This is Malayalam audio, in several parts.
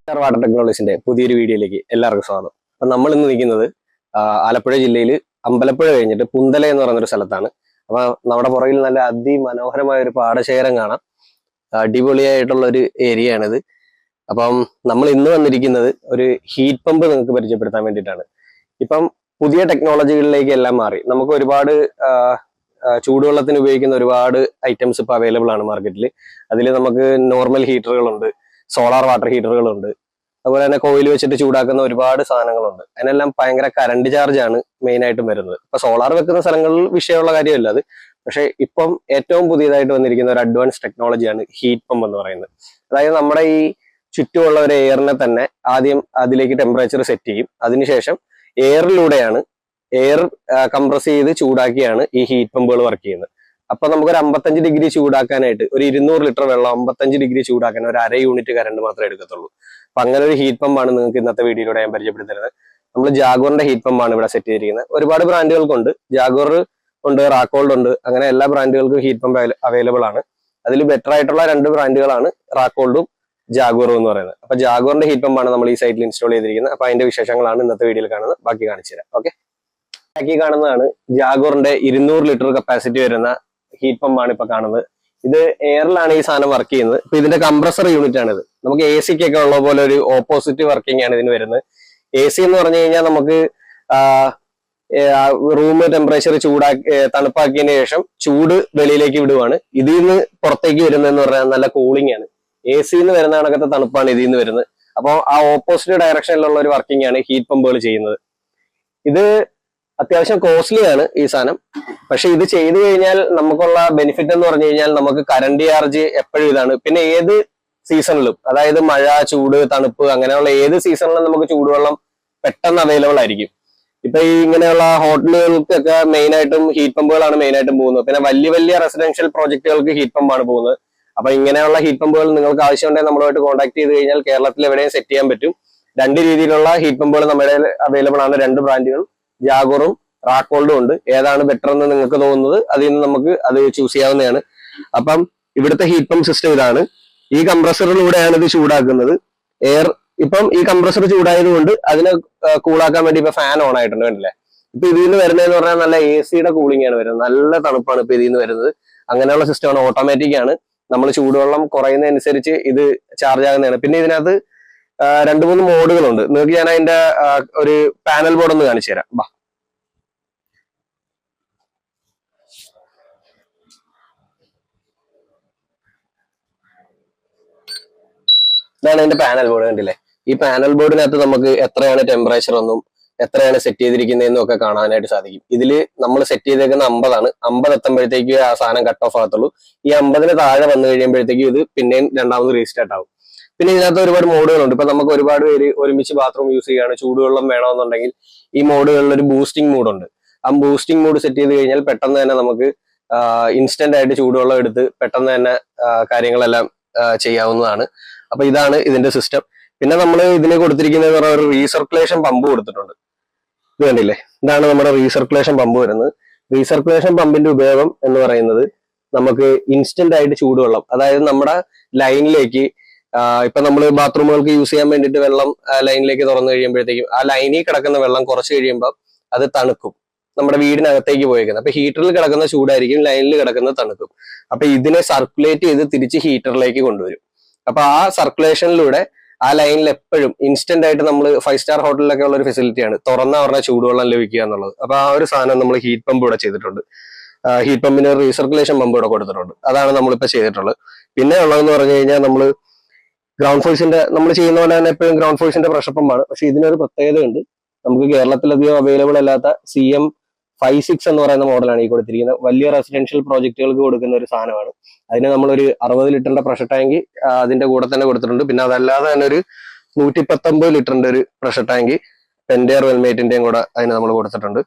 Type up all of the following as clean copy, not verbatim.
വാട്ടർ ടെക്നോളജീസിന്റെ പുതിയൊരു വീഡിയോയിലേക്ക് എല്ലാവർക്കും സ്വാഗതം. അപ്പൊ നമ്മൾ ഇന്ന് നിൽക്കുന്നത് ആലപ്പുഴ ജില്ലയിൽ അമ്പലപ്പുഴ കഴിഞ്ഞിട്ട് പുന്തല എന്ന് പറയുന്നൊരു സ്ഥലത്താണ്. അപ്പൊ നമ്മുടെ പുറകിൽ നല്ല അതിമനോഹരമായ ഒരു പാടശേഖരം കാണാം. അടിപൊളിയായിട്ടുള്ള ഒരു ഏരിയ ആണിത്. അപ്പം നമ്മൾ ഇന്ന് വന്നിരിക്കുന്നത് ഒരു ഹീറ്റ് പമ്പ് നിങ്ങൾക്ക് പരിചയപ്പെടുത്താൻ വേണ്ടിയിട്ടാണ്. ഇപ്പം പുതിയ ടെക്നോളജികളിലേക്ക് എല്ലാം മാറി. നമുക്ക് ഒരുപാട് ചൂടുവെള്ളത്തിന് ഉപയോഗിക്കുന്ന ഒരുപാട് ഐറ്റംസ് ഇപ്പൊ അവൈലബിൾ ആണ് മാർക്കറ്റിൽ. അതിൽ നമുക്ക് നോർമൽ ഹീറ്ററുകളുണ്ട്, സോളാർ വാട്ടർ ഹീറ്ററുകളുണ്ട്, അതുപോലെ തന്നെ കോയിൽ വെച്ചിട്ട് ചൂടാക്കുന്ന ഒരുപാട് സാധനങ്ങളുണ്ട്. അതിനെല്ലാം ഭയങ്കര കറണ്ട് ചാർജ് ആണ് മെയിൻ ആയിട്ടും വരുന്നത്. ഇപ്പൊ സോളാർ വെക്കുന്ന സ്ഥലങ്ങളിൽ വിഷയമുള്ള കാര്യമല്ല അത്. പക്ഷെ ഇപ്പം ഏറ്റവും പുതിയതായിട്ട് വന്നിരിക്കുന്ന ഒരു അഡ്വാൻസ് ടെക്നോളജിയാണ് ഹീറ്റ് പമ്പ് എന്ന് പറയുന്നത്. അതായത് നമ്മുടെ ഈ ചുറ്റുമുള്ള ഒരു എയറിനെ തന്നെ ആദ്യം അതിലേക്ക് ടെമ്പറേച്ചർ സെറ്റ് ചെയ്യും. അതിനുശേഷം എയറിലൂടെയാണ് എയർ കംപ്രസ് ചെയ്ത് ചൂടാക്കിയാണ് ഈ ഹീറ്റ് പമ്പുകൾ വർക്ക് ചെയ്യുന്നത്. അപ്പൊ നമുക്കൊരു 55 ഡിഗ്രി ചൂടാക്കാനായിട്ട് ഒരു 200 ലിറ്റർ വെള്ളം 55 ഡിഗ്രി ചൂടാക്കാൻ ഒരു അര യൂണിറ്റ് കറണ്ട് മാത്രമേ എടുക്കത്തുള്ളൂ. അപ്പൊ അങ്ങനെ ഒരു ഹീറ്റ് പമ്പാണ് നിങ്ങൾക്ക് ഇന്നത്തെ വീഡിയോയിലൂടെ ഞാൻ പരിചയപ്പെടുത്തുന്നത്. നമ്മൾ ജാഗോറിന്റെ ഹീറ്റ് പമ്പാണ് ഇവിടെ സെറ്റ് ചെയ്തിരിക്കുന്നത്. ഒരുപാട് ബ്രാൻഡുകൾക്കുണ്ട്. ജാഗോർ ഉണ്ട്, റാക്കോൾഡ് ഉണ്ട്, അങ്ങനെ എല്ലാ ബ്രാൻഡുകൾക്കും ഹീറ്റ് പമ്പ് അവൈലബിൾ ആണ്. അതിൽ ബെറ്റർ ആയിട്ടുള്ള 2 ബ്രാൻഡുകളാണ് റാക്കോൾഡും ജാഗോറും എന്ന് പറയുന്നത്. അപ്പൊ ജാഗോറിന്റെ ഹീറ്റ് പമ്പാണ് നമ്മൾ ഈ സൈറ്റിൽ ഇൻസ്റ്റാൾ ചെയ്തിരിക്കുന്നത്. അപ്പൊ അതിന്റെ വിശേഷങ്ങളാണ് ഇന്നത്തെ വീഡിയോയിൽ കാണുന്നത്. ബാക്കി കാണിച്ചു തരാം. ഓക്കെ, ബാക്കി കാണുന്നതാണ് ജാഗോറിന്റെ 200 ലിറ്റർ കപ്പാസിറ്റി വരുന്ന ഹീറ്റ് പമ്പാണ് ഇപ്പൊ കാണുന്നത്. ഇത് എയറിലാണ് ഈ സാധനം വർക്ക് ചെയ്യുന്നത്. ഇപ്പൊ ഇതിന്റെ കംപ്രസർ യൂണിറ്റ് ആണിത്. നമുക്ക് എ സിക്കൊക്കെ ഉള്ള പോലെ ഒരു ഓപ്പോസിറ്റ് വർക്കിംഗ് ആണ് ഇതിന് വരുന്നത്. എ സി എന്ന് പറഞ്ഞു കഴിഞ്ഞാൽ നമുക്ക് റൂം ടെമ്പറേച്ചർ തണുപ്പാക്കിയതിനു ശേഷം ചൂട് വെളിയിലേക്ക് വിടുവാണ്. ഇതിൽ നിന്ന് പുറത്തേക്ക് വരുന്നതെന്ന് പറഞ്ഞാൽ നല്ല കൂളിംഗ് ആണ്. എ സിന്ന് വരുന്ന കണക്കത്തെ തണുപ്പാണ് ഇതിൽ നിന്ന് വരുന്നത്. അപ്പോൾ ആ ഓപ്പോസിറ്റ് ഡയറക്ഷനിലുള്ള ഒരു വർക്കിംഗ് ആണ് ഹീറ്റ് പമ്പുകൾ ചെയ്യുന്നത്. ഇത് അത്യാവശ്യം കോസ്റ്റ്ലി ആണ് ഈ സാധനം. പക്ഷെ ഇത് ചെയ്തു കഴിഞ്ഞാൽ നമുക്കുള്ള ബെനിഫിറ്റ് എന്ന് പറഞ്ഞു കഴിഞ്ഞാൽ നമുക്ക് കറണ്ട് ചാർജ് എപ്പോഴും ഇതാണ്. പിന്നെ ഏത് സീസണിലും, അതായത് മഴ, ചൂട്, തണുപ്പ്, അങ്ങനെയുള്ള ഏത് സീസണിലും നമുക്ക് ചൂടുവെള്ളം പെട്ടെന്ന് അവൈലബിൾ ആയിരിക്കും. ഇപ്പൊ ഈ ഇങ്ങനെയുള്ള ഹോട്ടലുകൾക്കൊക്കെ മെയിൻ ആയിട്ടും ഹീറ്റ് പമ്പുകളാണ് മെയിൻ ആയിട്ടും പോകുന്നത്. പിന്നെ വലിയ വലിയ റെസിഡൻഷ്യൽ പ്രോജക്റ്റുകൾക്ക് ഹീറ്റ് പമ്പാണ് പോകുന്നത്. അപ്പൊ ഇങ്ങനെയുള്ള ഹീറ്റ് പമ്പുകൾ നിങ്ങൾക്ക് ആവശ്യമുണ്ടെങ്കിൽ നമ്മളുമായിട്ട് കോൺടാക്ട് ചെയ്ത് കഴിഞ്ഞാൽ കേരളത്തിൽ എവിടെയും സെറ്റ് ചെയ്യാൻ പറ്റും. 2 രീതിയിലുള്ള ഹീറ്റ് പമ്പുകൾ നമ്മുടെ അവൈലബിൾ ആണ്. 2 ബ്രാൻഡുകൾ, ജാഗോറും റാക്കോൾഡും ഉണ്ട്. ഏതാണ് ബെറ്റർ എന്ന് നിങ്ങൾക്ക് തോന്നുന്നത് അതിൽ നിന്ന് നമുക്ക് അത് ചൂസ് ചെയ്യാവുന്നതാണ്. അപ്പം ഇവിടുത്തെ ഹീറ്റ് പമ്പ് സിസ്റ്റം ഇതാണ്. ഈ കംപ്രസറിലൂടെയാണ് ഇത് ചൂടാക്കുന്നത്. എയർ ഇപ്പം ഈ കംപ്രസർ ചൂടായതുകൊണ്ട് അതിനെ കൂളാക്കാൻ വേണ്ടി ഇപ്പൊ ഫാൻ ഓൺ ആയിട്ടുണ്ട്, കണ്ടില്ലേ? ഇപ്പൊ ഇതിൽ നിന്ന് വരുന്നതെന്ന് പറഞ്ഞാൽ നല്ല എ സിയുടെ കൂളിംഗ് ആണ് വരുന്നത്. നല്ല തണുപ്പാണ് ഇപ്പൊ ഇതിൽ നിന്ന് വരുന്നത്. അങ്ങനെയുള്ള സിസ്റ്റമാണ്, ഓട്ടോമാറ്റിക് ആണ്. നമ്മൾ ചൂടുവെള്ളം കുറയുന്നതനുസരിച്ച് ഇത് ചാർജ് ആകുന്നതാണ്. പിന്നെ ഇതിനകത്ത് 2-3 മോഡുകളുണ്ട്. നിങ്ങൾക്ക് ഞാൻ അതിന്റെ ഒരു പാനൽ ബോർഡ് ഒന്ന് കാണിച്ചു തരാം. ബാ, ഇതാണ് അതിന്റെ പാനൽ ബോർഡ്, കണ്ടില്ലേ? ഈ പാനൽ ബോർഡിനകത്ത് നമുക്ക് എത്രയാണ് ടെമ്പറേച്ചർ എന്നും എത്രയാണ് സെറ്റ് ചെയ്തിരിക്കുന്നതെന്നും ഒക്കെ കാണാനായിട്ട് സാധിക്കും. ഇതില് നമ്മൾ സെറ്റ് ചെയ്തേക്കുന്ന 50 ആണ്. 50 എത്തുമ്പോഴത്തേക്ക് ആ സാധനം കട്ട് ഓഫ് ആകത്തുള്ളൂ. ഈ 50-ന് താഴെ വന്നു കഴിയുമ്പോഴത്തേക്കും ഇത് പിന്നെയും രണ്ടാമത് റീസ്റ്റാർട്ട് ആവും. പിന്നെ ഇതിനകത്ത് ഒരുപാട് മോഡുകളുണ്ട്. ഇപ്പൊ നമുക്ക് ഒരുപാട് പേര് ഒരുമിച്ച് ബാത്റൂം യൂസ് ചെയ്യുകയാണ്, ചൂടുവെള്ളം വേണമെന്നുണ്ടെങ്കിൽ ഈ മോഡുകളിൽ ഒരു ബൂസ്റ്റിംഗ് മോഡുണ്ട്. ആ ബൂസ്റ്റിംഗ് മോഡ് സെറ്റ് ചെയ്ത് കഴിഞ്ഞാൽ പെട്ടെന്ന് തന്നെ നമുക്ക് ഇൻസ്റ്റന്റ് ആയിട്ട് ചൂടുവെള്ളം എടുത്ത് പെട്ടെന്ന് തന്നെ കാര്യങ്ങളെല്ലാം ചെയ്യാവുന്നതാണ്. അപ്പൊ ഇതാണ് ഇതിന്റെ സിസ്റ്റം. പിന്നെ നമ്മൾ ഇതിന് കൊടുത്തിരിക്കുന്നത് ഒരു റീസർക്കുലേഷൻ പമ്പ് കൊടുത്തിട്ടുണ്ട്. ഇത് കണ്ടില്ലേ? ഇതാണ് നമ്മുടെ റീസർക്കുലേഷൻ പമ്പ് വരുന്നത്. റീസർക്കുലേഷൻ പമ്പിന്റെ ഉപയോഗം എന്ന് പറയുന്നത് നമുക്ക് ഇൻസ്റ്റന്റ് ആയിട്ട് ചൂടുവെള്ളം, അതായത് നമ്മുടെ ലൈനിലേക്ക് ഇപ്പൊ നമ്മൾ ബാത്റൂമുകൾക്ക് യൂസ് ചെയ്യാൻ വേണ്ടിയിട്ട് വെള്ളം ലൈനിലേക്ക് തുറന്നു കഴിയുമ്പോഴത്തേക്കും ആ ലൈനിൽ കിടക്കുന്ന വെള്ളം കുറച്ച് കഴിയുമ്പോൾ അത് തണുക്കും. നമ്മുടെ വീടിനകത്തേക്ക് പോയേക്കുന്നത്. അപ്പൊ ഹീറ്ററിൽ കിടക്കുന്ന ചൂടായിരിക്കും, ലൈനിൽ കിടക്കുന്നത് തണുക്കും. അപ്പൊ ഇതിനെ സർക്കുലേറ്റ് ചെയ്ത് തിരിച്ച് ഹീറ്ററിലേക്ക് കൊണ്ടുവരും. അപ്പൊ ആ സർക്കുലേഷനിലൂടെ ആ ലൈനിൽ എപ്പോഴും ഇൻസ്റ്റന്റ് ആയിട്ട് നമ്മൾ 5 സ്റ്റാർ ഹോട്ടലിലൊക്കെ ഉള്ള ഒരു ഫെസിലിറ്റിയാണ് തുറന്ന പറഞ്ഞ ചൂടുവെള്ളം ലഭിക്കുക എന്നുള്ളത്. അപ്പൊ ആ ഒരു സാധനം നമ്മൾ ഹീറ്റ് പമ്പ് ഇവിടെ ചെയ്തിട്ടുണ്ട്. ഹീറ്റ് പമ്പിന് റീസർക്കുലേഷൻ പമ്പ് ഇവിടെ കൊടുത്തിട്ടുണ്ട്. അതാണ് നമ്മളിപ്പോ ചെയ്തിട്ടുള്ളത്. പിന്നെ ഉള്ളതെന്ന് പറഞ്ഞു കഴിഞ്ഞാൽ നമ്മൾ ഗ്രൗണ്ട് ഫോഴ്സിന്റെ, നമ്മൾ ചെയ്യുന്ന പോലെ തന്നെ എപ്പോഴും ഗ്രൗണ്ട് ഫോഴ്സിന്റെ പ്രഷർ പമ്പാണ്. പക്ഷെ ഇതിനൊരു പ്രത്യേകത ഉണ്ട്. നമുക്ക് കേരളത്തിലധികം അവൈലബിൾ അല്ലാത്ത CM56 എന്ന് പറയുന്ന മോഡലാണ് ഈ കൊടുത്തിരിക്കുന്നത്. വലിയ റെസിഡൻഷ്യൽ പ്രോജക്റ്റുകൾക്ക് കൊടുക്കുന്ന ഒരു സാധനമാണ്. അതിന് നമ്മളൊരു 60 ലിറ്ററിന്റെ പ്രഷർ ടാങ്ക് അതിന്റെ കൂടെ തന്നെ കൊടുത്തിട്ടുണ്ട്. പിന്നെ അതല്ലാതെ തന്നെ ഒരു 119 ലിറ്ററിന്റെ ഒരു പ്രഷർ ടാങ്ക് പെൻഡെയർ വെൽമേറ്റിന്റെയും കൂടെ അതിന് നമ്മൾ കൊടുത്തിട്ടുണ്ട്.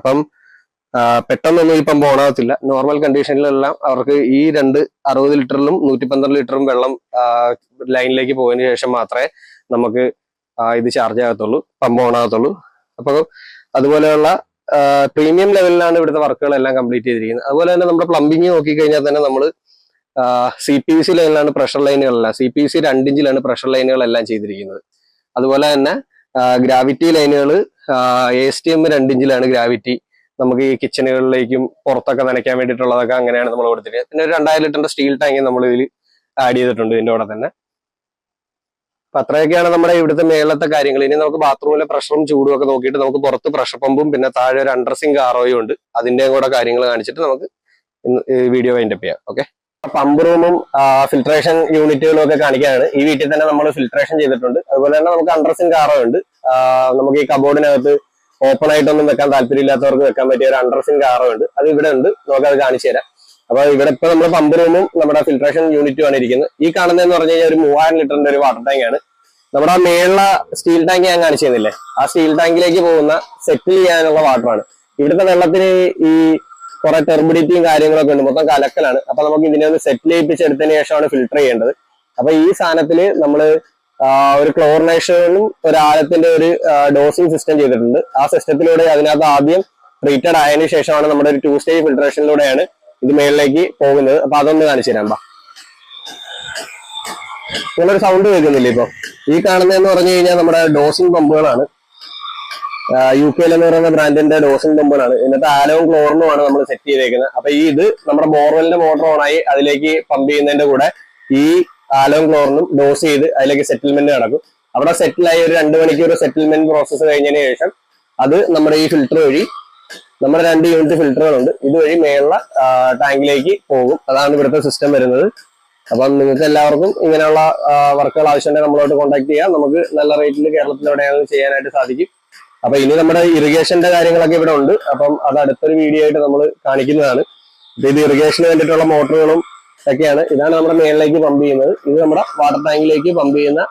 അപ്പം പെട്ടെന്നൊന്നും ഈ പമ്പ് ഓണാകത്തില്ല. നോർമൽ കണ്ടീഷനിലെല്ലാം അവർക്ക് ഈ 60 ലിറ്ററിലും 112 ലിറ്ററും വെള്ളം ലൈനിലേക്ക് പോയതിനു ശേഷം മാത്രമേ നമുക്ക് ഇത് ചാർജ് ആകത്തുള്ളൂ, പമ്പ് ഓണാകത്തുള്ളൂ. അപ്പൊ അതുപോലെയുള്ള പ്രീമിയം ലെവലിലാണ് ഇവിടുത്തെ വർക്കുകളെല്ലാം കംപ്ലീറ്റ് ചെയ്തിരിക്കുന്നത്. അതുപോലെ തന്നെ നമ്മുടെ പ്ലംബിങ് നോക്കിക്കഴിഞ്ഞാൽ തന്നെ നമ്മൾ CPVC ലൈനിലാണ് പ്രഷർ ലൈനുകളെല്ലാം, CPVC 2 ഇഞ്ചിലാണ് പ്രഷർ ലൈനുകളെല്ലാം ചെയ്തിരിക്കുന്നത്. അതുപോലെ തന്നെ ഗ്രാവിറ്റി ലൈനുകൾ ASTM 2 ഇഞ്ചിലാണ് ഗ്രാവിറ്റി. നമുക്ക് ഈ കിച്ചണുകളിലേക്കും പുറത്തൊക്കെ നനയ്ക്കാൻ വേണ്ടിയിട്ടുള്ളതൊക്കെ അങ്ങനെയാണ് നമ്മൾ കൊടുത്തിരിക്കുന്നത്. പിന്നെ ഒരു 2000 ലിറ്ററിന്റെ സ്റ്റീൽ ടാങ്ക് നമ്മൾ ഇതിൽ ആഡ് ചെയ്തിട്ടുണ്ട് ഇതിന്റെ കൂടെ തന്നെ. അപ്പൊ അത്രയൊക്കെയാണ് നമ്മുടെ ഇവിടുത്തെ മേളത്തെ കാര്യങ്ങൾ. ഇനി നമുക്ക് ബാത്റൂമിലെ പ്രഷറും ചൂടും ഒക്കെ നോക്കിയിട്ട് നമുക്ക് പുറത്ത് പ്രഷർ പമ്പും പിന്നെ താഴെ ഒരു അണ്ടർസിങ്ക് ROയും ഉണ്ട്. അതിന്റെയും കൂടെ കാര്യങ്ങൾ കാണിച്ചിട്ട് നമുക്ക് വീഡിയോ വൈൻഡപ്പ് ചെയ്യാം. ഓക്കെ, പമ്പ് റൂമും ഫിൽട്രേഷൻ യൂണിറ്റുകളും ഒക്കെ കാണിക്കാനാണ്. ഈ വീട്ടിൽ തന്നെ നമ്മൾ ഫിൽട്രേഷൻ ചെയ്തിട്ടുണ്ട്. അതുപോലെ തന്നെ നമുക്ക് അണ്ടർസിങ്ക് RO ഉണ്ട്. നമുക്ക് ഈ കബോർഡിനകത്ത് ഓപ്പൺ ആയിട്ടൊന്നും വെക്കാൻ താല്പര്യമില്ലാത്തവർക്ക് വെക്കാൻ പറ്റിയ ഒരു അണ്ടർസിങ്ക് RO ഉണ്ട്. അത് ഇവിടെ ഉണ്ട്, നമുക്കത് കാണിച്ചു തരാം. അപ്പൊ ഇവിടെ ഇപ്പൊ നമ്മൾ പമ്പ് റൂമും നമ്മുടെ ഫിൽട്രേഷൻ യൂണിറ്റും ആണ് ഇരിക്കുന്നത്. ഈ കാണുന്നതെന്ന് പറഞ്ഞു കഴിഞ്ഞാൽ ഒരു 3000 ലിറ്ററിന്റെ ഒരു വാട്ടർ ടാങ്ക് ആണ്. നമ്മുടെ ആ മേളില സ്റ്റീൽ ടാങ്ക് ഞാൻ കാണിച്ചു തന്നില്ലേ, ആ സ്റ്റീൽ ടാങ്കിലേക്ക് പോകുന്ന സെറ്റിൽ ചെയ്യാനുള്ള വാട്ടറാണ്. ഇവിടുത്തെ വെള്ളത്തിന് ഈ കുറെ ടെർബിഡിറ്റിയും കാര്യങ്ങളൊക്കെ ഉണ്ട്, മൊത്തം കലക്കലാണ്. അപ്പൊ നമുക്ക് ഇതിനെ ഒന്ന് സെറ്റിൽ ചെയ്യിപ്പിച്ചെടുത്തതിന് ശേഷമാണ് ഫിൽട്ടർ ചെയ്യേണ്ടത്. അപ്പൊ ഈ സാധനത്തില് നമ്മള് ഒരു ക്ലോറിനേഷനും ഒരു ആഴത്തിന്റെ ഒരു ഡോസിങ് സിസ്റ്റം ചെയ്തിട്ടുണ്ട്. ആ സിസ്റ്റത്തിലൂടെ അതിനകത്ത് ആദ്യം ട്രീറ്റഡ് ആയതിനു ശേഷമാണ് നമ്മുടെ ഒരു 2 സ്റ്റേജ് ഫിൽട്രേഷനിലൂടെയാണ് ഇത് മേളിലേക്ക് പോകുന്നത്. അപ്പൊ അതൊന്ന് കാണിച്ചു തരാം. നിങ്ങളൊരു സൗണ്ട് കേൾക്കുന്നില്ല ഇപ്പൊ? ഈ കാണുന്നതെന്ന് പറഞ്ഞു കഴിഞ്ഞാൽ നമ്മുടെ ഡോസിങ് പമ്പുകളാണ്. UPL എന്ന് പറയുന്ന ബ്രാൻഡിന്റെ ഡോസിങ് പമ്പുകളാണ്. ഇതിനകത്ത് ആലവും ക്ലോറിനുമാണ് നമ്മൾ സെറ്റ് ചെയ്തേക്കുന്നത്. അപ്പൊ ഈ ഇത് നമ്മുടെ ബോർവെലിന്റെ മോട്ടർ ഓണായി അതിലേക്ക് പമ്പ് ചെയ്യുന്നതിന്റെ കൂടെ ഈ ആലവും ക്ലോറിനും ഡോസ് ചെയ്ത് അതിലേക്ക് സെറ്റിൽമെന്റ് നടക്കും. അവിടെ സെറ്റിലായി ഒരു 2 മണിക്കൂർ സെറ്റിൽമെന്റ് പ്രോസസ്സ് കഴിഞ്ഞതിന് ശേഷം അത് നമ്മുടെ ഈ ഫിൽറ്റർ വഴി, നമ്മുടെ 2 യൂണിറ്റ് ഫിൽറ്ററുകളുണ്ട്, ഇതുവഴി മേലുള്ള ടാങ്കിലേക്ക് പോകും. അതാണ് ഇവിടുത്തെ സിസ്റ്റം വരുന്നത്. അപ്പം നിങ്ങൾക്ക് എല്ലാവർക്കും ഇങ്ങനെയുള്ള വർക്കുകൾ ആവശ്യമുണ്ടെങ്കിൽ നമ്മളോട്ട് കോൺടാക്ട് ചെയ്യാം. നമുക്ക് നല്ല റേറ്റിൽ കേരളത്തിലെവിടെയാണ് ചെയ്യാനായിട്ട് സാധിക്കും. അപ്പൊ ഇനി നമ്മുടെ ഇറിഗേഷന്റെ കാര്യങ്ങളൊക്കെ ഇവിടെ ഉണ്ട്. അപ്പം അത് അടുത്തൊരു വീഡിയോ ആയിട്ട് നമ്മൾ കാണിക്കുന്നതാണ്. ഇത് ഇറിഗേഷന് വേണ്ടിയിട്ടുള്ള മോട്ടറുകളും ഒക്കെയാണ്. ഇതാണ് നമ്മുടെ മേളിലേക്ക് പമ്പ് ചെയ്യുന്നത്. ഇത് നമ്മുടെ വാട്ടർ ടാങ്കിലേക്ക് പമ്പ് ചെയ്യുന്ന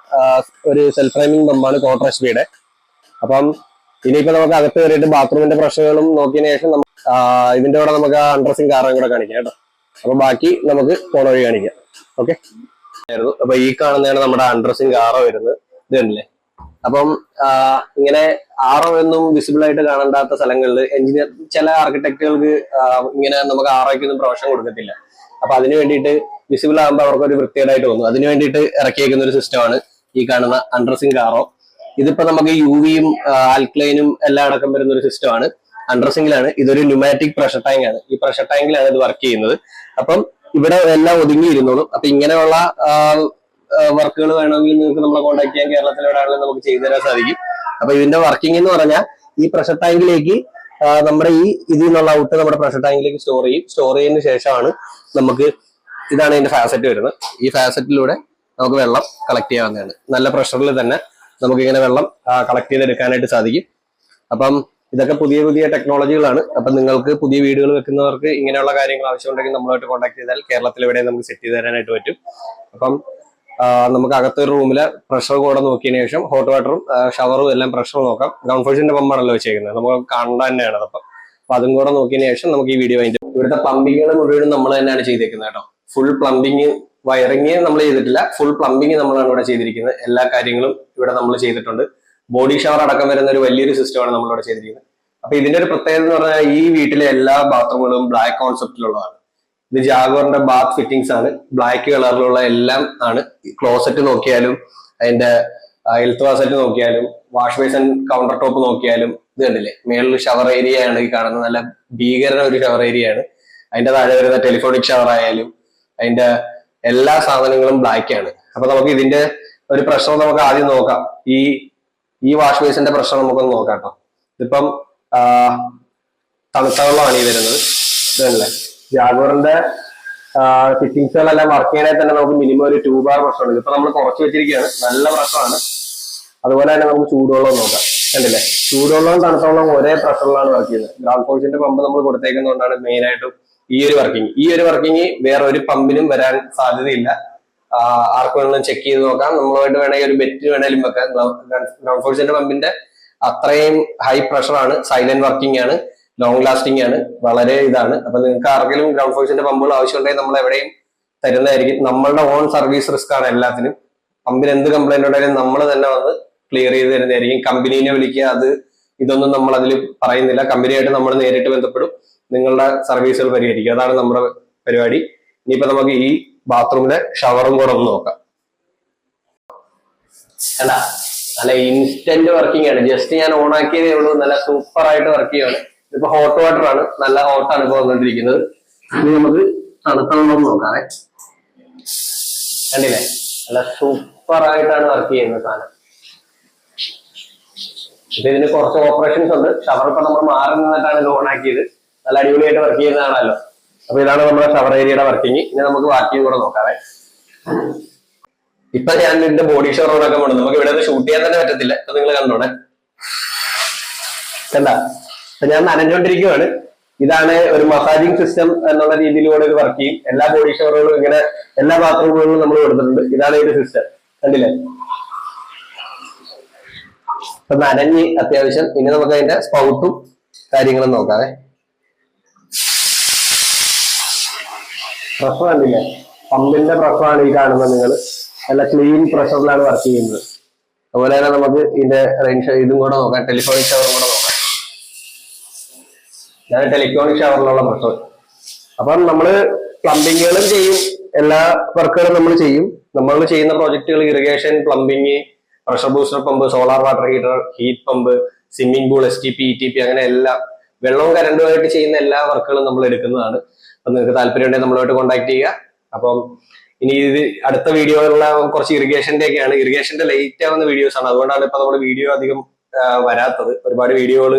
ഒരു സെൽഫ് ഫ്രെയിമിംഗ് പമ്പാണ് ക്വാർട്ടർ HP-യുടെ. അപ്പം ഇനിയിപ്പോ നമുക്ക് അകത്ത് കയറിയിട്ട് ബാത്റൂമിന്റെ പ്രശ്നങ്ങളും നോക്കിയതിനു ശേഷം ഇതിന്റെ കൂടെ നമുക്ക് അണ്ടർസിങ്ക് ROയും കൂടെ കാണിക്കാം കേട്ടോ. അപ്പൊ ബാക്കി നമുക്ക് പോണ വഴി കാണിക്കാം. ഓക്കെ, അപ്പൊ ഈ കാണുന്നതാണ് നമ്മുടെ അണ്ടർസിങ്ക് RO വരുന്നത്. ഇത് കണ്ടില്ലേ? അപ്പം ഇങ്ങനെ RO ഒന്നും വിസിബിൾ ആയിട്ട് കാണണ്ടാത്ത സ്ഥലങ്ങളിൽ എഞ്ചിനീയർ ചില ആർക്കിടെക്റ്റുകൾക്ക് ഇങ്ങനെ നമുക്ക് ROയ്ക്ക് ഒന്നും പ്രൊവിഷൻ കൊടുക്കത്തില്ല. അപ്പൊ അതിന് വേണ്ടിയിട്ട് വിസിബിൾ ആകുമ്പോൾ അവർക്കൊരു വൃത്തികേടായിട്ട് തോന്നും. അതിന് വേണ്ടിയിട്ട് ഇറക്കിയേക്കുന്ന ഒരു സിസ്റ്റമാണ് ഈ കാണുന്ന അണ്ടർസിങ്ക് RO. ഇതിപ്പോ നമുക്ക് UVയും ആൽക്ലൈനും എല്ലാം അടക്കം വരുന്ന ഒരു സിസ്റ്റമാണ്. അണ്ടർസിങ്കിലാണ്. ഇതൊരു ന്യൂമാറ്റിക് പ്രഷർ ടാങ്ക് ആണ്. ഈ പ്രഷർ ടാങ്കിലാണ് ഇത് വർക്ക് ചെയ്യുന്നത്. അപ്പം ഇവിടെ എല്ലാം ഒതുങ്ങിയിരുന്നോളും. അപ്പൊ ഇങ്ങനെയുള്ള വർക്കുകൾ വേണമെങ്കിൽ നിങ്ങൾക്ക് നമ്മളെ കോൺടാക്ട് ചെയ്യാൻ. കേരളത്തിലെവിടെയാണെങ്കിലും നമുക്ക് ചെയ്തു തരാൻ സാധിക്കും. അപ്പൊ ഇതിന്റെ വർക്കിംഗ് എന്ന് പറഞ്ഞാൽ ഈ പ്രഷർ ടാങ്കിലേക്ക് നമ്മുടെ ഈ ഇതിൽ നിന്നുള്ള ഔട്ട് നമ്മുടെ പ്രഷർ ടാങ്കിലേക്ക് സ്റ്റോർ ചെയ്യും. സ്റ്റോർ ചെയ്യുന്നതിന് ശേഷമാണ് നമുക്ക്, ഇതാണ് ഇതിന്റെ ഫാസറ്റ് വരുന്നത്. ഈ ഫാസറ്റിലൂടെ നമുക്ക് വെള്ളം കളക്ട് ചെയ്യാവുന്നതാണ്. നല്ല പ്രഷറിൽ തന്നെ നമുക്ക് ഇങ്ങനെ വെള്ളം കളക്ട് ചെയ്തെടുക്കാനായിട്ട് സാധിക്കും. അപ്പം ഇതൊക്കെ പുതിയ പുതിയ ടെക്നോളജികളാണ്. അപ്പം നിങ്ങൾക്ക് പുതിയ വീടുകൾ വെക്കുന്നവർക്ക് ഇങ്ങനെയുള്ള കാര്യങ്ങൾ ആവശ്യമുണ്ടെങ്കിൽ നമ്മളുമായിട്ട് കോൺടാക്ട് ചെയ്താൽ കേരളത്തിൽ എവിടെയും നമുക്ക് സെറ്റ് ചെയ്ത് തരാനായിട്ട് പറ്റും. അപ്പം നമുക്ക് അകത്തൊരു റൂമിലെ പ്രഷർ കൂടെ നോക്കിയതിനു ശേഷം ഹോട്ട് വാട്ടറും ഷവറും എല്ലാം പ്രഷർ നോക്കാം. ഗ്രൗണ്ട് ഫോഴ്സിന്റെ പമ്പാണല്ലോ വെച്ചേക്കുന്നത്, നമുക്ക് കാണേണ്ട തന്നെയാണ്. അപ്പൊ അതും കൂടെ നോക്കിയതിനു ശേഷം നമുക്ക് ഈ വീഡിയോ അതിന്റെ ഇവിടുത്തെ പ്ലംബിങ്ങുകൾ മുഴുവൻ നമ്മൾ തന്നെയാണ് ചെയ്തേക്കുന്നത് കേട്ടോ. ഫുൾ പ്ലംബിങ്, വയറിങ് നമ്മൾ ചെയ്തിട്ടില്ല, ഫുൾ പ്ലംബിങ് നമ്മളാണ് ഇവിടെ ചെയ്തിരിക്കുന്നത്. എല്ലാ കാര്യങ്ങളും ഇവിടെ നമ്മൾ ചെയ്തിട്ടുണ്ട്. ബോഡി ഷവർ അടക്കം വരുന്ന ഒരു വലിയൊരു സിസ്റ്റമാണ് നമ്മളിവിടെ ചെയ്തിരിക്കുന്നത്. അപ്പൊ ഇതിന്റെ ഒരു പ്രത്യേകത എന്ന് പറഞ്ഞാൽ ഈ വീട്ടിലെ എല്ലാ ബാത്റൂമുകളും ബ്ലാക്ക് കോൺസെപ്റ്റിലുള്ളതാണ്. ഇത് ജാഗോറിന്റെ ബാത്ത് ഫിറ്റിംഗ്സ് ആണ്. ബ്ലാക്ക് കളറിലുള്ള എല്ലാം ആണ്. ക്ലോസറ്റ് നോക്കിയാലും അതിന്റെ ഹെൽത്ത് വാസറ്റ് നോക്കിയാലും വാഷ് ബേസിൻ കൗണ്ടർ ടോപ്പ് നോക്കിയാലും ഇത് കണ്ടില്ലേ, മേളിൽ ഷവർ ഏരിയ ആണ് ഈ കാണുന്നത്. നല്ല ഭീകര ഒരു ഷവർ ഏരിയ ആണ്. അതിന്റെ താഴെ വരുന്ന ടെലിഫോണിക് ഷവർ ആയാലും അതിന്റെ എല്ലാ സാധനങ്ങളും ബ്ലാക്ക് ആണ്. അപ്പൊ നമുക്ക് ഇതിന്റെ ഒരു പ്രശ്നം നമുക്ക് ആദ്യം നോക്കാം. ഈ വാഷ് ബേസിന്റെ പ്രശ്നം നമുക്കൊന്ന് നോക്കാം കേട്ടോ. ഇതിപ്പം തണുത്ത വെള്ളമാണ് ഈ വരുന്നത്. ഇതല്ലേ ജാഗോറിന്റെ ഫിറ്റിംഗ്സുകളെല്ലാം വർക്ക് ചെയ്യണമെങ്കിൽ തന്നെ നമുക്ക് മിനിമം ഒരു 2 ബാർ പ്രശ്നമുണ്ട്. ഇതിപ്പോ നമ്മൾ കുറച്ച് വെച്ചിരിക്കുകയാണ്, നല്ല പ്രശ്നമാണ്. അതുപോലെ തന്നെ നമുക്ക് ചൂടുവെള്ളം നോക്കാം. കണ്ടില്ലേ, ചൂടുവെള്ളവും തണുത്ത വെള്ളവും ഒരേ പ്രഷറിലാണ് വർക്ക് ചെയ്യുന്നത്. ഗ്രൗണ്ട് ഫോഴ്സിന്റെ പമ്പ് നമ്മൾ കൊടുത്തേക്കുന്നതുകൊണ്ടാണ് മെയിൻ ആയിട്ടും ഈ ഒരു വർക്കിംഗ് വേറെ ഒരു പമ്പിനും വരാൻ സാധ്യതയില്ല. ആർക്ക് വേണമെങ്കിലും ചെക്ക് ചെയ്ത് നോക്കാം. നമ്മളുമായിട്ട് വേണമെങ്കിൽ ഒരു ബെറ്റ് വേണേലും വെക്കാം. ഗ്രൗണ്ട് ഫോഴ്സിന്റെ പമ്പിന്റെ അത്രയും ഹൈ പ്രഷറാണ്, സൈലന്റ് വർക്കിംഗ് ആണ്, ലോങ് ലാസ്റ്റിംഗ് ആണ്, വളരെ ഇതാണ്. അപ്പൊ നിങ്ങൾക്ക് ആർക്കെങ്കിലും ഗ്രൗണ്ട് ഫോഴ്സിന്റെ പമ്പുകൾ ആവശ്യമുണ്ടെങ്കിൽ നമ്മൾ എവിടെയും തരുന്നതായിരിക്കും. നമ്മളുടെ ഓൺ സർവീസ് റിസ്ക് ആണ് എല്ലാത്തിനും. പമ്പിന് എന്ത് കംപ്ലൈന്റ് ഉണ്ടെങ്കിലും നമ്മൾ തന്നെ വന്ന് ക്ലിയർ ചെയ്ത് തരുന്നതായിരിക്കും. കമ്പനീനെ വിളിക്കുക, ഇതൊന്നും നമ്മൾ അതിൽ പറയുന്നില്ല. കമ്പനിയായിട്ട് നമ്മൾ നേരിട്ട് ബന്ധപ്പെടും, നിങ്ങളുടെ സർവീസുകൾ പരിഹരിക്കും. അതാണ് നമ്മുടെ പരിപാടി. ഇനിയിപ്പോ നമുക്ക് ഈ ബാത്റൂമിലെ ഷവറും കൂടെ ഒന്ന് നോക്കാം. അല്ല നല്ല ഇൻസ്റ്റന്റ് വർക്കിംഗ് ആണ്. ജസ്റ്റ് ഞാൻ ഓൺ ആക്കിയതേ ഉള്ളൂ. നല്ല സൂപ്പർ ആയിട്ട് വർക്ക് ചെയ്യുകയാണ്. ഇതിപ്പോ ഹോട്ട് വാട്ടർ ആണ്, നല്ല ഹോട്ടാണ് ഇപ്പൊ വന്നുകൊണ്ടിരിക്കുന്നത്. ഇനി നമുക്ക് തണുത്തണം നോക്കാവേ. കണ്ടില്ലേ, നല്ല സൂപ്പർ ആയിട്ടാണ് വർക്ക് ചെയ്യുന്നത് സാധനം. ഇപ്പൊ ഇതിന് കുറച്ച് ഓപ്പറേഷൻസ് ഉണ്ട്. ഷവർ ഇപ്പൊ നമ്മൾ മാറി നിന്നിട്ടാണ് ഇത് ഓൺ ആക്കിയത്. നല്ല അടിപൊളിയായിട്ട് വർക്ക് ചെയ്യുന്നതാണല്ലോ. അപ്പൊ ഇതാണ് നമ്മുടെ ഷവർ ഏരിയയുടെ വർക്കിംഗ്. ഇനി നമുക്ക് ബാക്കിയും കൂടെ നോക്കാവേ. ഇപ്പൊ ഞാൻ ഇതിന്റെ ബോഡി ഷവർ ഓണാക്കാൻ പോകണം. നമുക്ക് ഇവിടെ ഷൂട്ട് ചെയ്യാൻ തന്നെ പറ്റത്തില്ല. ഇപ്പൊ നിങ്ങൾ കണ്ടോണേ, കണ്ട ഞാൻ നനഞ്ഞോണ്ടിരിക്കുവാണ്. ഇതാണ് ഒരു മസാജിങ് സിസ്റ്റം എന്നുള്ള രീതിയിലൂടെ ഇത് വർക്ക് ചെയ്യും. എല്ലാ ബോഡി ഷവറുകളും ഇങ്ങനെ എല്ലാ ബാത്റൂമുകളിലും നമ്മൾ കൊടുത്തിട്ടുണ്ട്. ഇതാണ് ഒരു സിസ്റ്റം, കണ്ടില്ലേ. ഇപ്പൊ നനഞ്ഞ് അത്യാവശ്യം. ഇനി നമുക്ക് അതിന്റെ സ്പൗട്ടും കാര്യങ്ങളും നോക്കാവേ. പ്രഷർ കണ്ടില്ലേ, പമ്പിന്റെ പ്രഷറാണ് ഈ കാണുന്നത്. നിങ്ങൾ നല്ല ക്ലീൻ പ്രഷറിലാണ് വർക്ക് ചെയ്യുന്നത്. അതുപോലെ തന്നെ നമുക്ക് ഇതിന്റെ റേഞ്ച് ഇതും കൂടെ നോക്കാം, ടെലിഫോണിക് ഷവറും കൂടെ നോക്കാം. ഞാൻ ടെലിഫോണിക് ഷവറിലുള്ള പ്രഷർ. അപ്പം നമ്മള് പ്ലംബിങ്ങുകളും ചെയ്യും, എല്ലാ വർക്കുകളും നമ്മൾ ചെയ്യും. നമ്മൾ ചെയ്യുന്ന പ്രോജക്റ്റുകൾ irrigation, plumbing, pressure booster pump, solar water heater, heat pump, swimming pool, STP, ETP, അങ്ങനെ എല്ലാം വെള്ളവും കറണ്ടുമായിട്ട് ചെയ്യുന്ന എല്ലാ വർക്കുകളും നമ്മൾ എടുക്കുന്നതാണ്. അപ്പൊ നിങ്ങൾക്ക് താല്പര്യം ഉണ്ടെങ്കിൽ നമ്മളുമായിട്ട് കോൺടാക്ട് ചെയ്യുക. അപ്പം ഇനി ഇത് അടുത്ത വീഡിയോയിലുള്ള കുറച്ച് ഇറിഗേഷന്റെ ഒക്കെയാണ്. ഇറിഗേഷന്റെ ലേറ്റ് ആവുന്ന വീഡിയോസ് ആണ്. അതുകൊണ്ടാണ് ഇപ്പൊ നമ്മുടെ വീഡിയോ അധികം വരാത്തത്. ഒരുപാട് വീഡിയോകൾ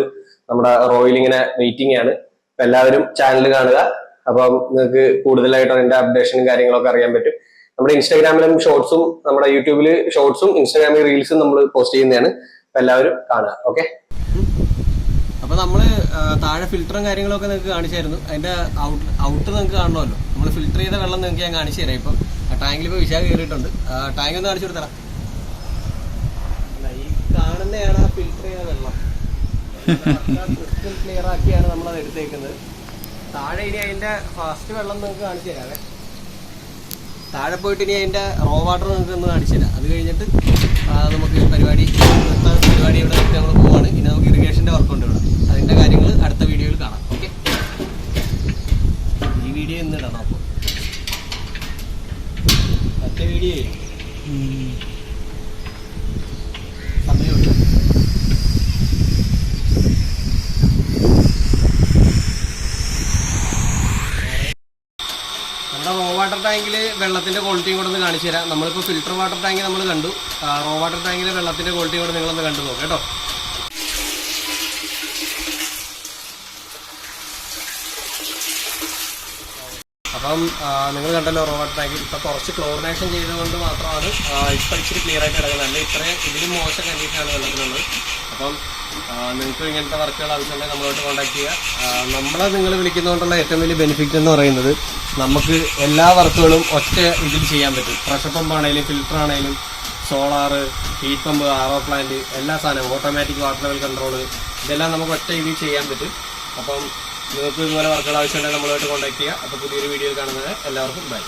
നമ്മുടെ റോയിൽ ഇങ്ങനെ വെയിറ്റിംഗ് ആണ്. അപ്പൊ എല്ലാവരും ചാനൽ കാണുക. അപ്പം നിങ്ങൾക്ക് കൂടുതലായിട്ട് അതിന്റെ അപ്ഡേഷനും കാര്യങ്ങളൊക്കെ അറിയാൻ പറ്റും. നമ്മുടെ ഇൻസ്റ്റാഗ്രാമിലും ഷോർട്സും, നമ്മുടെ യൂട്യൂബിൽ ഷോർട്സും ഇൻസ്റ്റാഗ്രാമിൽ റീൽസും നമ്മൾ പോസ്റ്റ് ചെയ്യുന്നതാണ്. അപ്പൊ എല്ലാവരും കാണുക. ഓക്കെ. അപ്പൊ നമ്മള് താഴെ ഫിൽറ്ററും കാര്യങ്ങളൊക്കെ നിങ്ങൾക്ക് കാണിച്ചായിരുന്നു. അതിന്റെ ഔട്ട് നിങ്ങൾക്ക് കാണണമല്ലോ. നമ്മൾ ഫിൽറ്റർ ചെയ്ത വെള്ളം നിങ്ങൾക്ക് ഞാൻ കാണിച്ചു തരാം. ഇപ്പൊ ടാങ്കിൽ ഇപ്പൊ വിശാഖ കയറിയിട്ടുണ്ട്. ടാങ്ക് ഒന്ന് കാണിച്ചു കൊടുത്തരാം. ഈ കാണുന്നതാണ് ആ ഫിൽറ്റർ ചെയ്ത വെള്ളം. ക്രിസ്റ്റൽ ക്ലിയർ ആക്കിയാണ് നമ്മളത് എടുത്തേക്കുന്നത്. താഴെ ഇനി അതിന്റെ ഫസ്റ്റ് വെള്ളം നിങ്ങൾക്ക് കാണിച്ചു തരാവേ. താഴെ പോയിട്ട് ഇനി അതിന്റെ റോ വാട്ടർ നിങ്ങൾക്ക് ഒന്ന് കാണിച്ചു തരാം. അത് കഴിഞ്ഞിട്ട് നമുക്ക് പരിപാടി ഇവിടെ നമ്മൾ പോവാണ്. ഇനി നമുക്ക് ഇറിഗേഷന്റെ വർക്ക് ഉണ്ട് ഇവിടെ. അതിന്റെ കാര്യങ്ങൾ അടുത്ത വീഡിയോയിൽ കാണാം. ഓക്കെ, ഈ വീഡിയോ ഇന്ന് ഇടണം. അപ്പോൾ മറ്റേ വീഡിയോ സമയമുണ്ട്. നമ്മുടെ റോ വാട്ടർ ടാങ്കിൽ വെള്ളത്തിന്റെ ക്വാളിറ്റിയും കൂടെ ഒന്ന് കാണിച്ചു തരാം. നമ്മളിപ്പോൾ ഫിൽറ്റർ വാട്ടർ ടാങ്ക് നമ്മൾ കണ്ടു. റോ വാട്ടർ ടാങ്കിലെ വെള്ളത്തിന്റെ ക്വാളിറ്റി കൂടെ നിങ്ങളൊന്ന് കണ്ടു നോക്കാം കേട്ടോ. അപ്പം നിങ്ങൾ കണ്ടല്ലോ റോ വാട്ടർ ടാങ്ക്. ഇപ്പം കുറച്ച് ക്ലോറിനേഷൻ ചെയ്തുകൊണ്ട് മാത്രമാണ് ഇപ്പം ഇച്ചിരി ക്ലിയർ ആയിട്ട് കിടക്കുന്നത്. അല്ല ഇത്രയും ഇതിലും മോശം കണ്ടീഷനാണ് വെള്ളത്തിനുള്ളത്. അപ്പം നിങ്ങൾക്ക് ഇങ്ങനത്തെ വർക്കുകൾ ആവശ്യമുണ്ടെങ്കിൽ നമ്മളോട്ട് കോൺടാക്ട് ചെയ്യുക. നമ്മളെ നിങ്ങൾ വിളിക്കുന്നതുകൊണ്ടുള്ള ഏറ്റവും വലിയ ബെനിഫിറ്റ് എന്ന് പറയുന്നത് നമുക്ക് എല്ലാ വർക്കുകളും ഒറ്റ ഇതിൽ ചെയ്യാൻ പറ്റും. പ്രഷർ പമ്പ് ആണെങ്കിലും ഫിൽറ്റർ ആണെങ്കിലും solar, heat pump, RO plant, എല്ലാ സാധനവും ഓട്ടോമാറ്റിക് വാട്ടർ ലെവൽ കൺട്രോൾ, ഇതെല്ലാം നമുക്ക് ഒറ്റ ഇതിൽ ചെയ്യാൻ പറ്റും. അപ്പം നിങ്ങൾക്ക് ഇതുപോലെ വർക്കുകൾ ആവശ്യമുണ്ടെങ്കിൽ നമ്മളുമായിട്ട് കോൺടാക്ട് ചെയ്യുക. അപ്പോൾ പുതിയൊരു വീഡിയോ കാണുന്നത് എല്ലാവർക്കും ബൈ.